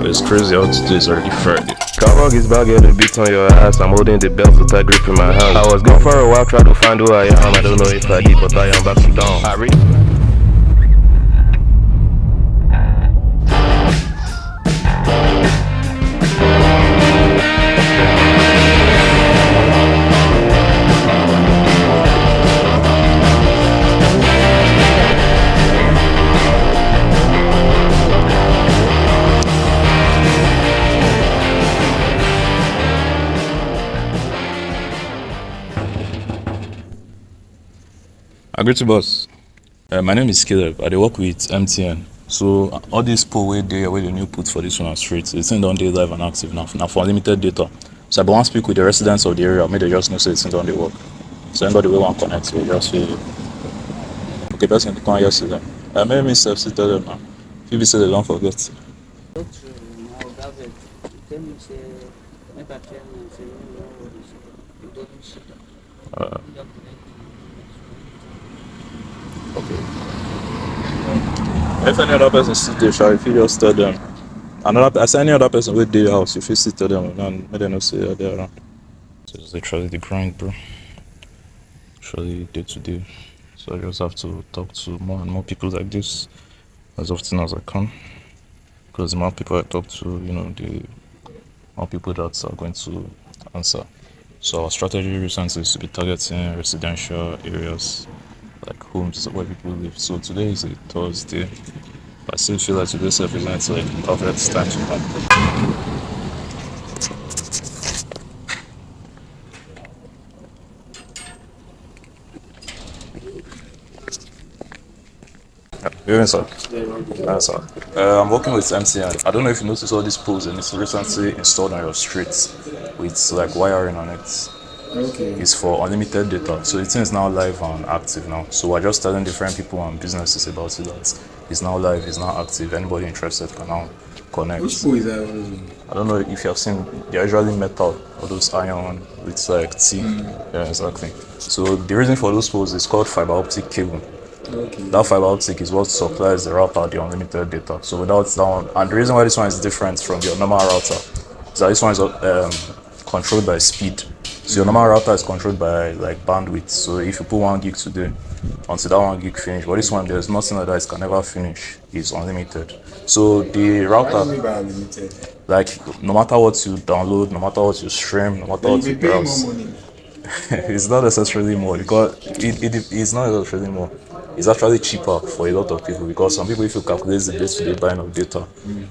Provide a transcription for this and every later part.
It's crazy how today's already Friday. Carvog is back, get the beat on your ass. I'm holding the belt with a grip in my hand. I was gone for a while, trying to find who I am. I don't know if I did, but I am back to down. I read. I greet you, boss. My name is Caleb. I dey work with MTN. So all these poll where they new put for this one are straight. It's in on day live and active now for unlimited data. So I want to speak with the residents of the area. Maybe they just know say it's in on the work. So anybody will want to connect, we just feel okay. Person can hear see them. Maybe me self tell them now. If you say they don't forget. Okay. If any other person sit there, shall if you just tell them. As any other person with the house, if you sit tell them and make them know say they're around. So it's literally the grind, bro. Literally day to day. So I just have to talk to more and more people like this as often as I can. Because the more people I talk to, the more people that are going to answer. So our strategy recently is to be targeting residential areas like homes where people live. So today is a Thursday. I still feel like today's event like perfect time to come. Very sir. Sir. I'm working with MTN. I don't know if you noticed all these poles and it's recently installed on your streets with like wiring on it. Okay. It's for unlimited data. So the thing is now live and active now. So we're just telling different people and businesses about it that it's now live, it's now active. Anybody interested can now connect. Which pole is that? I don't know if you have seen, they're usually metal or those iron with like T. Yeah, exactly. So the reason for those poles is called fiber optic cable. Okay. That fiber optic is what supplies the router the unlimited data. So without that one, and the reason why this one is different from your normal router is that this one is controlled by speed. So your normal router is controlled by like bandwidth. So if you put 1 gig today, until that 1 gig finish, but this one there's nothing like that. It can never finish. It's unlimited. So the router, What do you mean by unlimited? like no matter what you download, no matter what you stream, no matter what you browse, more money. it's not necessarily more because it's not necessarily more. It's actually cheaper for a lot of people because some people, if you calculate the day-to-day buying of data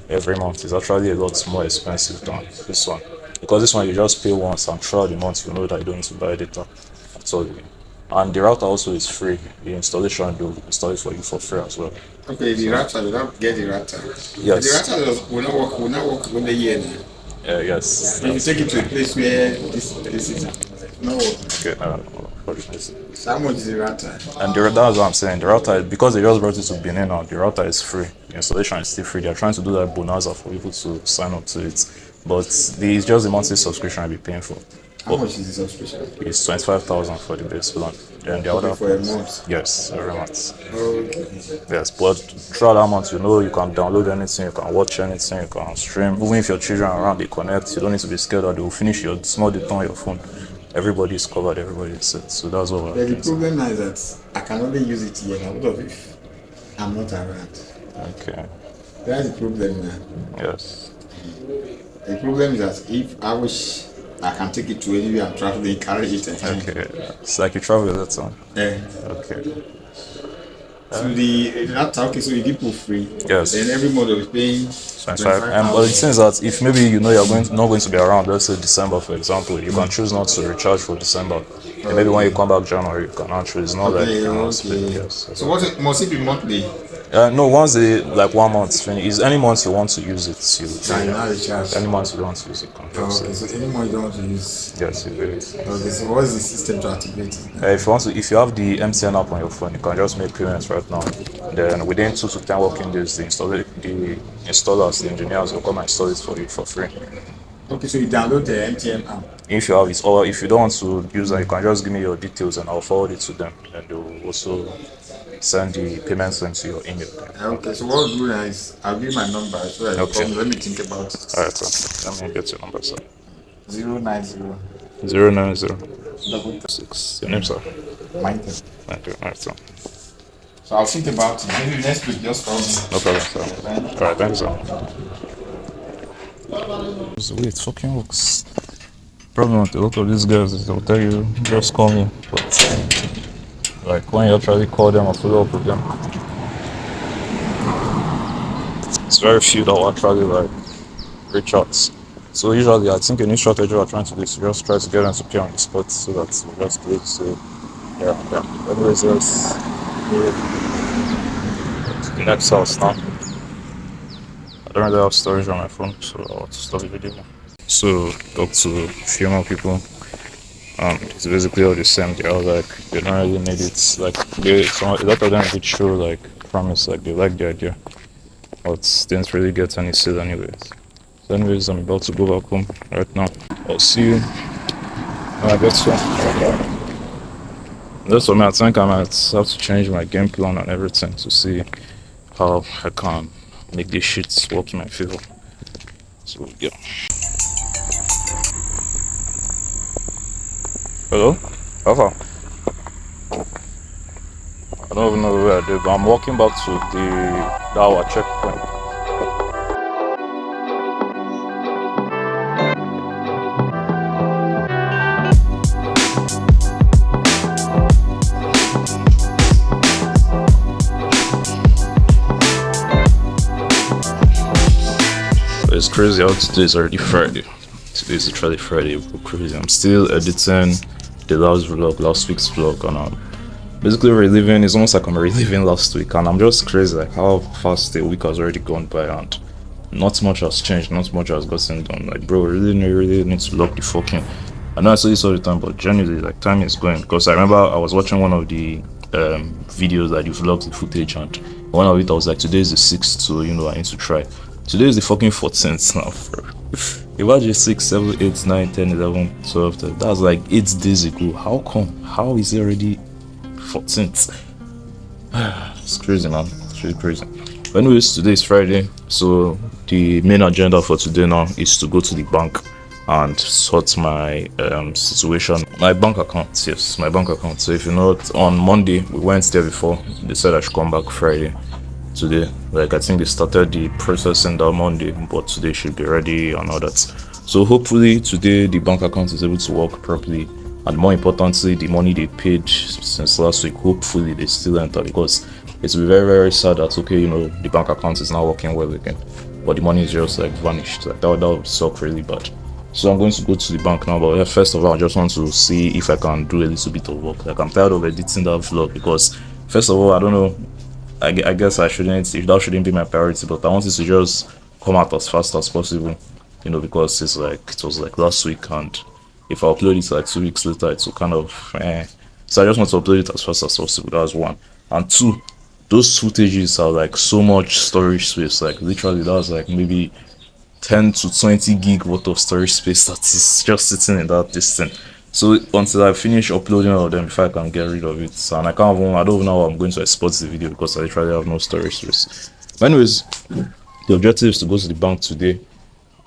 every month, it's actually a lot more expensive than this one. Because this one you just pay once and throughout the month you know that you don't need to buy data. So, and the router also is free. The installation they'll install it for you for free as well. Okay, the router, you don't get the router. Yes. The router will not work when they hear now. Yes. If you take it to a place where this is no work. Okay. Unfortunately. So how much is the router? And that's what I'm saying. The router, because they just brought it to Benin now, the router is free. The installation is still free. They're trying to do that bonanza for people to sign up to it. But it's just the monthly subscription I'll be paying for. How much is the subscription? It's 25,000 for the base plan. Then the other For a month? Yes, every month. Okay. Yes, but throughout that month, you can download anything, you can watch anything, you can stream. Even if your children are around, they connect. You don't need to be scared that they will finish your small data on your phone. Everybody is covered, everybody is set. So that's what we're The problem now is that I can only use it here now. What if I'm not around? Okay. That's the problem now. Yes. The problem is that if I wish I can take it to anywhere I'm traveling, carry it. Okay. It's like you travel that time. Okay. So the router, okay, so you give for free. Yes. Then every month you'll be paying 25. But it seems that if maybe you're not going to be around, let's say December, for example, you can choose not to recharge for December. And maybe when you come back January, you can actually. It's not like you can spend. Yes. So what must it be monthly? No, once like 1 month finish. Is any month you want to use it, you Not recharge. any month you don't want to use it, can just Okay, so any month you don't want to use. yes, you do it. Okay, so what is the system to activate it? If you have the MTN app on your phone, you can just make payments right now. Then within 2 to 10 working days, the installers, the engineers will come and install it for you for free. Okay, so you download the MTN app. If you have it, or if you don't want to use it, you can just give me your details and I'll forward it to them, and they will also send the payments link to your email. Okay, so what I'll do now is I'll give my number so that you Okay. call me. Let me think about it. Alright, sir. Let me get your number, sir. 090 090 double 6. Your name, sir? Michael. Thank you. Alright, sir. So I'll think about it. Maybe next week, just call me. No problem, sir. Alright, thank you, sir. The way it fucking works. Problem with a lot of these guys is they'll tell you, just call me. But, like, when you actually call them or follow up with them, it's very few that will actually, like, reach out. So usually, I think a new strategy we're trying to do is to just try to get them to appear on the spot so that we just go to, yeah. Anyways, let's move to the next house now. I don't really have storage on my phone, so I'll stop the video. So, talk to a few more people. It's basically all the same. They're all like, they don't really need it. Like, a lot of them would show, like, promise, like, they like the idea, but didn't really get any sale anyways. So, anyways, I'm about to go back home right now. I'll see you when I get home. That's what I think I might have to change my game plan and everything to see how I can make this shit work in my favor. So, yeah. Hello? How far? I don't even know where I did, but I'm walking back to the Dawa checkpoint. It's crazy how today is already Friday. Today is literally Friday, crazy. I'm still editing the last week's vlog, and I'm basically reliving. It's almost like I'm reliving last week, and I'm just crazy like how fast the week has already gone by, and not much has changed, not much has gotten done. Like, bro, really need to lock the fucking. I know I say this all the time, but generally, like, time is going. Because I remember I was watching one of the videos that you vlogged the footage, and one of it I was like, today is the 6th, so you know I need to try. Today is the fucking 14th now, bro. Imagine 6, 7, 8, 9, 10, 11, 12. That's like 8 days ago. How come? How is it already 14th? It's crazy, man. It's really crazy. But anyways, today is Friday, so the main agenda for today now is to go to the bank and sort my situation. My bank account, yes, my bank account. So if you know, on Monday we went there before. They said I should come back Friday. Today, like, I think they started the processing that Monday, but today should be ready and all that. So hopefully today the bank account is able to work properly, and more importantly, the money they paid since last week, hopefully they still enter, because it's very, very sad that, okay, you know, the bank account is now working well again, but the money is just like vanished. Like, that would suck really bad. So I'm going to go to the bank now, but first of all, I just want to see if I can do a little bit of work. Like, I'm tired of editing that vlog, because first of all, I don't know, I guess that shouldn't be my priority, but I want it to just come out as fast as possible, you know, because it was like last week, and if I upload it like 2 weeks later, it's kind of so I just want to upload it as fast as possible. That's one. And two, those footages are like so much storage space. Like, literally, that's like maybe 10 to 20 gig worth of storage space that is just sitting in that distance. So until I finish uploading all of them, if I can get rid of it, and I don't even know how I'm going to export the video, because I literally have no storage space. But anyways, the objective is to go to the bank today.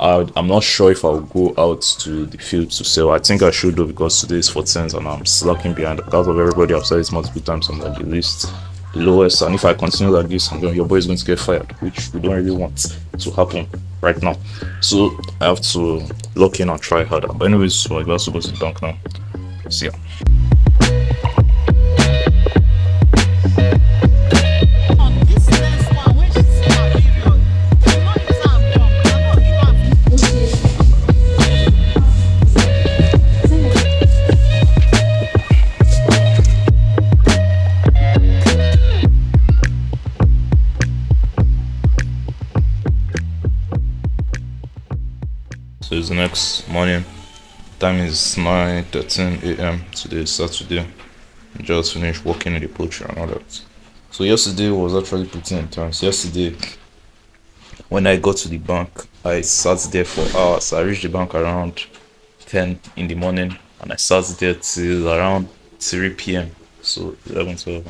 I'm not sure if I'll go out to the field to sell. I think I should though, because today is 14th and I'm slacking behind. Because of everybody, I've said this multiple times, I'm like the lowest, and if I continue like this, your boy is going to get fired, which we don't really want to happen right now. So I have to lock in and try harder. But anyways, so I got to go to the bank now. See ya. So it's the next morning. Time is 9:13 a.m. Today is Saturday. I just finished working in the poultry and all that. So yesterday was actually pretty intense. Yesterday, when I got to the bank, I sat there for hours. I reached the bank around 10 in the morning, and I sat there till around 3 p.m. So 11, 12.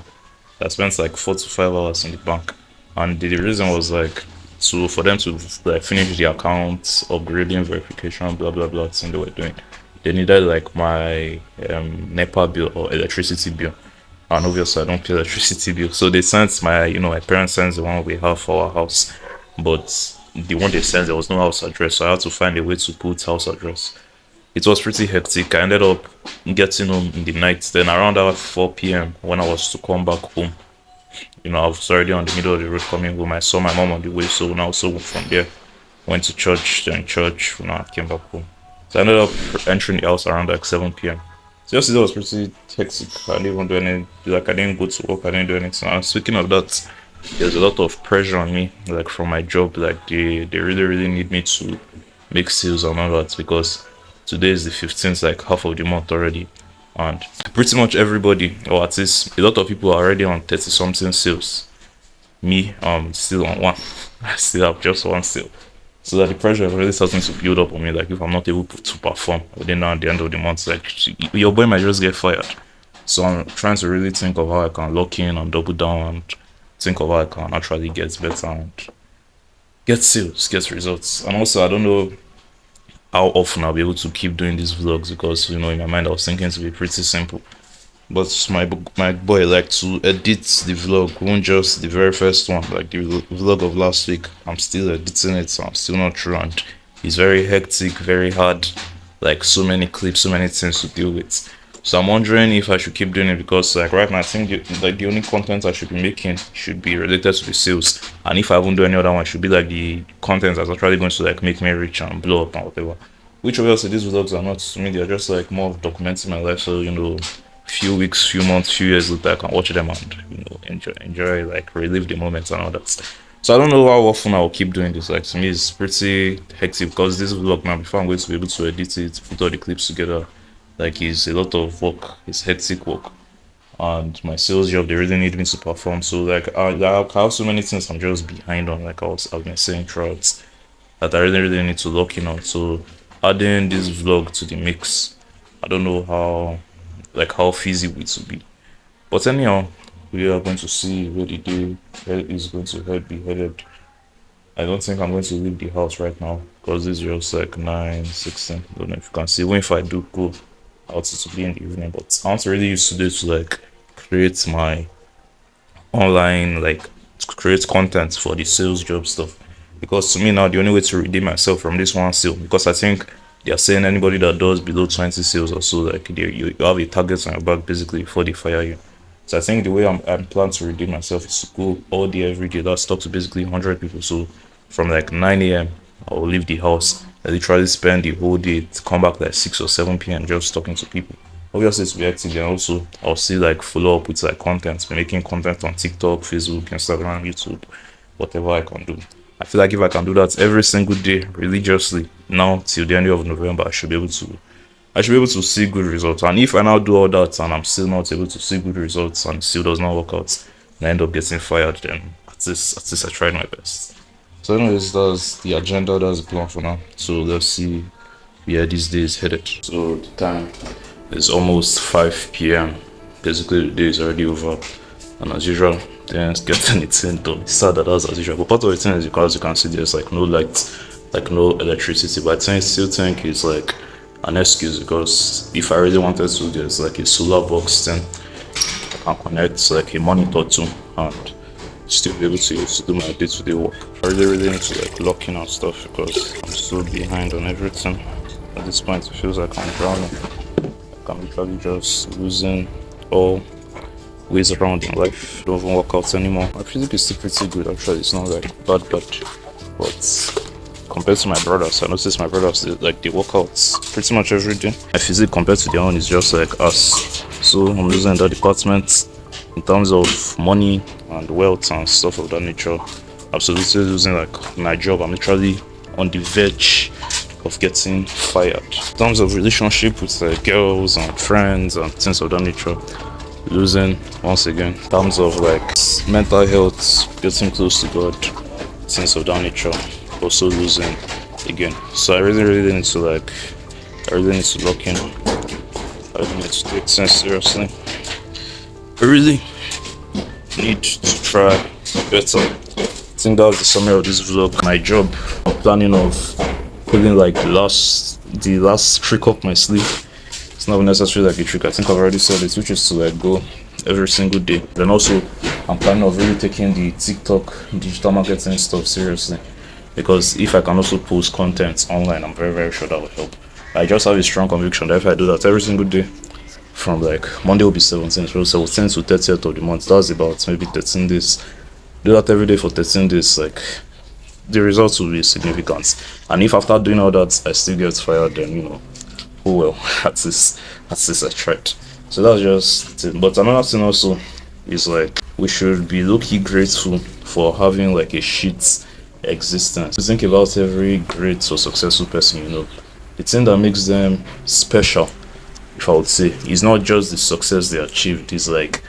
I spent like 4 to 5 hours in the bank, and the reason was like for them to like finish the accounts, upgrading, verification, blah blah blah thing they were doing. They needed like my NEPA bill or electricity bill, and obviously I don't pay electricity bill, so they sent my parents sent the one we have for our house, but the one they sent there was no house address, so I had to find a way to put house address. It was pretty hectic. I ended up getting home in the night. Then around about 4 p.m. when I was to come back home, I was already on the middle of the road coming home. I saw my mom on the way, so now so from there went to church. Then church, I came back home. So I ended up entering the house around like 7 p.m. So yesterday was pretty hectic. I didn't even do any, like I didn't go to work. I didn't do anything. And speaking of that, there's a lot of pressure on me, like from my job. Like they really need me to make sales and all that, because today is the 15th, like half of the month already, and pretty much everybody, or at least a lot of people, are already on 30 something sales. Me, still on one. I still have just one sale. So that the pressure is really starting to build up on me. Like if I'm not able to perform within now at the end of the month, like your boy might just get fired. So I'm trying to really think of how I can lock in and double down, and think of how I can actually get better and get sales, get results. And also I don't know how often I'll be able to keep doing these vlogs, because in my mind I was thinking to be pretty simple. But my boy like to edit the vlog, won't just the very first one, like the vlog of last week. I'm still editing it, so I'm still not through, and it's very hectic, very hard, like so many clips, so many things to deal with. So I'm wondering if I should keep doing it, because like right now I think the only content I should be making should be related to the sales, and if I won't do any other one, it should be like the content that's actually going to like make me rich and blow up and whatever. Which obviously these vlogs are not to me, they're just like more of documenting my life, so few weeks, few months, few years later I can watch them and enjoy, like relive the moments and all that. So I don't know how often I'll keep doing this. Like to me it's pretty hectic, because this vlog now, before I'm going to be able to edit it, put all the clips together, like it's a lot of work, it's hectic work. And my sales job, they really need me to perform, so like I have so many things I'm just behind on, like I've been saying throughout, that I really need to lock in on. So adding this vlog to the mix, I don't know how feasible it will be, but anyhow, we are going to see where the day is going to be headed. I don't think I'm going to leave the house right now, because this is just like 9:16. I don't know if you can see. Even if I do go out, to be in the evening, but I want to really use today to like create my online, like create content for the sales job stuff, because to me now the only way to redeem myself from this one sale, because I think they are saying anybody that does below 20 sales or so, like you have a target on your back basically before they fire you. So I think the way I'm planning to redeem myself is to go all day every day. That's talk to basically 100 people. So from like 9 a.m. I will leave the house. I literally spend the whole day to come back like 6 or 7 p.m. just talking to people. Obviously it's be active, and also I'll still like follow up with like content, making content on TikTok, Facebook, Instagram, YouTube, whatever I can do. I feel like if I can do that every single day religiously now till the end of November, I should be able to see good results. And if I now do all that and I'm still not able to see good results and still does not work out, and I end up getting fired, then at least I tried my best. So anyways, that's the agenda, that's the plan for now. So let's see where these days headed. So the time is almost 5 p.m. Basically the day is already over, and as usual, then get anything done. It's sad that that's as usual, but part of the thing is, because you can see there's like no light, like no electricity, but I still think it's like an excuse, because if I really wanted to, there's like a solar box then I can connect like a monitor to and still be able to use to do my day-to-day work. I really need to like lock in and stuff, because I'm so behind on everything. At this point it feels like I'm drowning. Like I'm literally just losing all ways around in life. Don't even work out anymore. My physique is still pretty good actually, it's not like bad, but compared to my brothers, I noticed my brothers they work out pretty much every day. My physique compared to their own is just like us, so I'm losing that department in terms of money and wealth and stuff of that nature. Absolutely losing like my job. I'm literally on the verge of getting fired. In terms of relationship with girls and friends and things of that nature, losing once again. In terms of like mental health, getting close to God, things of that nature, also losing again. So I really need to lock in. I really need to take things seriously. I really need to try better. I think that was the summary of this vlog. My job, I'm planning of pulling like the last trick up my sleeve. It's not necessarily like a trick. I think I've already said it, which is to like go every single day. Then also, I'm planning of really taking the TikTok digital marketing stuff seriously, because if I can also post content online, I'm very sure that will help. I just have a strong conviction that if I do that every single day, from like Monday will be 17th, so 17th to 30th of the month, that's about maybe 13 days. Do that every day for 13 days, like the results will be significant. And if after doing all that I still get fired, then you know, oh well, at least I tried. So that's just it. But another thing also is like we should be low-key grateful for having like a shit existence. Think about every great or successful person, you know, the thing that makes them special, if I would say, is not just the success they achieved, it's like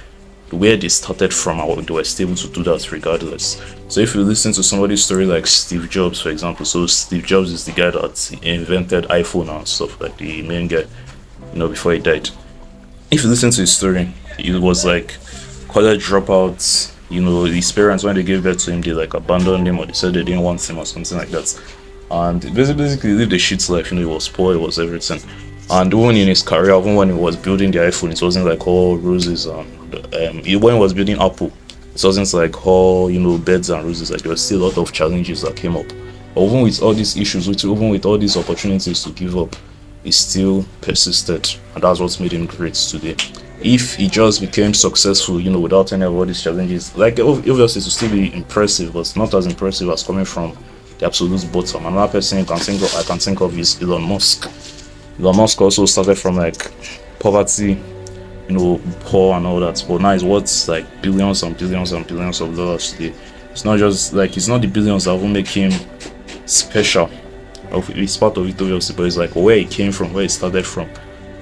where they started from and they were able to do that regardless. So if you listen to somebody's story like Steve Jobs, for example, so Steve Jobs is the guy that invented iPhone and stuff, like the main guy, you know, before he died. If you listen to his story, it was like college dropouts, you know, his parents, when they gave birth to him, they like abandoned him or they said they didn't want him or something like that. And basically lived a shit life, you know, he was poor, he was everything. And even in his career, even when he was building the iPhone, it wasn't like all roses and when he was building Apple, it wasn't like all, you know, beds and roses. Like there was still a lot of challenges that came up. But even with all these issues, even with all these opportunities to give up, he still persisted, and that's what made him great today. If he just became successful, you know, without any of all these challenges, like obviously to still be impressive, but not as impressive as coming from the absolute bottom. Another person I can think of is Elon Musk. Elon Musk also started from like poverty, you know, poor and all that, but now he's worth like billions and billions and billions of dollars today. It's not just like, it's not the billions that will make him special. It's part of it obviously, but it's like where he came from, where he started from,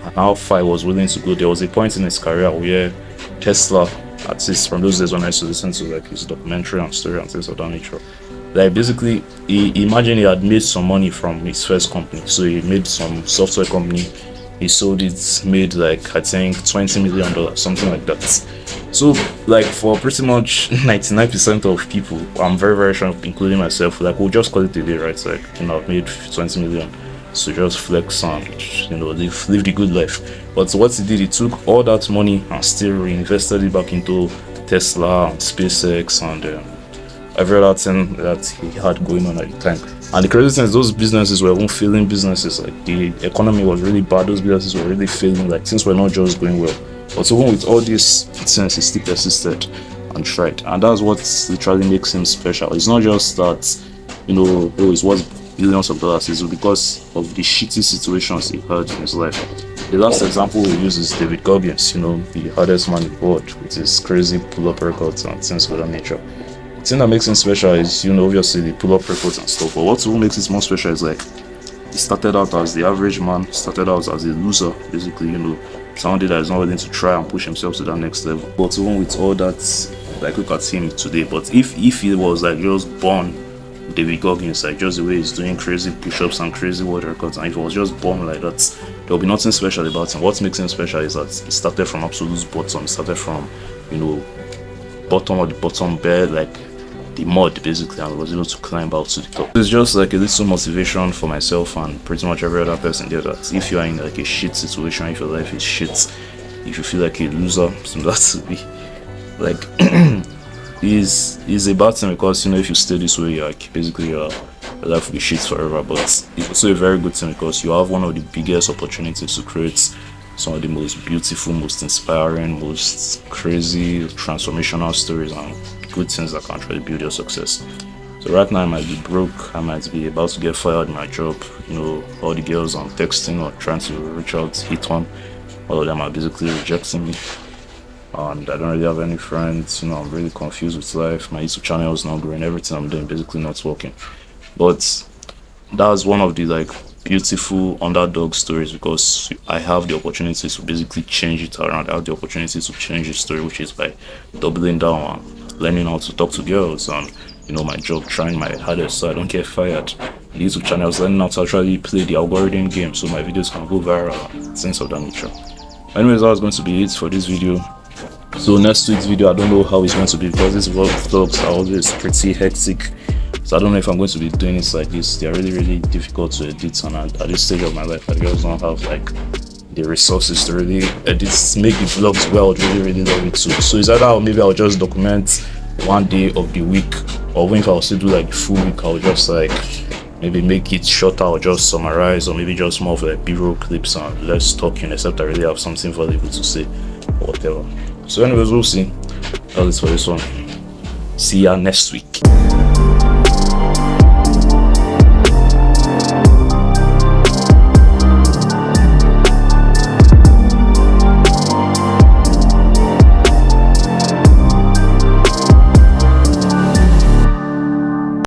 and how far he was willing to go. There was a point in his career where Tesla, at least from those days when I used to listen to like his documentary and story and things of that nature, like basically he imagined he had made some money from his first company. So he made some software company, he sold it, made like I think $20 million, something like that. So like for pretty much 99% of people, I'm very sure, including myself, like we'll just call it a day, right? Like, you know, I've made 20 million, so just flex and, you know, live the good life. But what he did, he took all that money and still reinvested it back into Tesla and SpaceX and every other thing that he had going on at the time. And the crazy thing is, those businesses were all failing businesses. Like the economy was really bad, those businesses were really failing, like things were not just going well. But even with all these things, he still persisted and tried. And that's what literally makes him special. It's not just that, you know, oh, he's worth billions of dollars. It's because of the shitty situations he had in his life. The last example we use is David Goggins, you know, the hardest man in the world, with his crazy pull-up records and things of that nature. The thing that makes him special is, you know, obviously the pull-up records and stuff. But what even makes it more special is like, he started out as the average man, started out as a loser, basically, you know, somebody that is not willing to try and push himself to that next level. But even with all that, like look at him today. But if he was like just born David Goggins, like just the way he's doing crazy push-ups and crazy world records, and if he was just born like that, there'll be nothing special about him. What makes him special is that he started from absolute bottom. He started from, you know, bottom of the bottom bed, like the mud basically, and was able to climb out to the top. It's just like a little motivation for myself and pretty much every other person there, that if you are in like a shit situation, if your life is shit, if you feel like a loser, so that would be like is a bad thing, because, you know, if you stay this way, like basically your life will be shit forever. But it's also a very good thing, because you have one of the biggest opportunities to create some of the most beautiful, most inspiring, most crazy transformational stories and good things that can actually build your success. So right now I might be broke, I might be about to get fired in my job, you know, all the girls I'm texting or trying to reach out, hit on, all of them are basically rejecting me, and I don't really have any friends, you know, I'm really confused with life, my YouTube channel is not growing, everything I'm doing basically not working. But that's one of the like beautiful underdog stories, because I have the opportunity to basically change it around. I have the opportunity to change the story, which is by doubling down and learning how to talk to girls, and, you know, my job, trying my hardest so I don't get fired. The YouTube channel is learning how to actually play the algorithm game so my videos can go viral, things of that nature. Anyways, that was going to be it for this video. So next week's video, I don't know how it's going to be because these vlogs are always pretty hectic. So I don't know if I'm going to be doing it like this. They're really difficult to edit, and at this stage of my life, I just don't have like the resources to really edit, make the vlogs well. I'd really love it too. So it's either maybe I'll just document one day of the week, or even if I'll still do like the full week, I'll just like maybe make it shorter or just summarize, or maybe just more of like b-roll clips and less talking, except I really have something valuable to say or whatever. So anyways, we'll see. That's it for this one. See ya next week.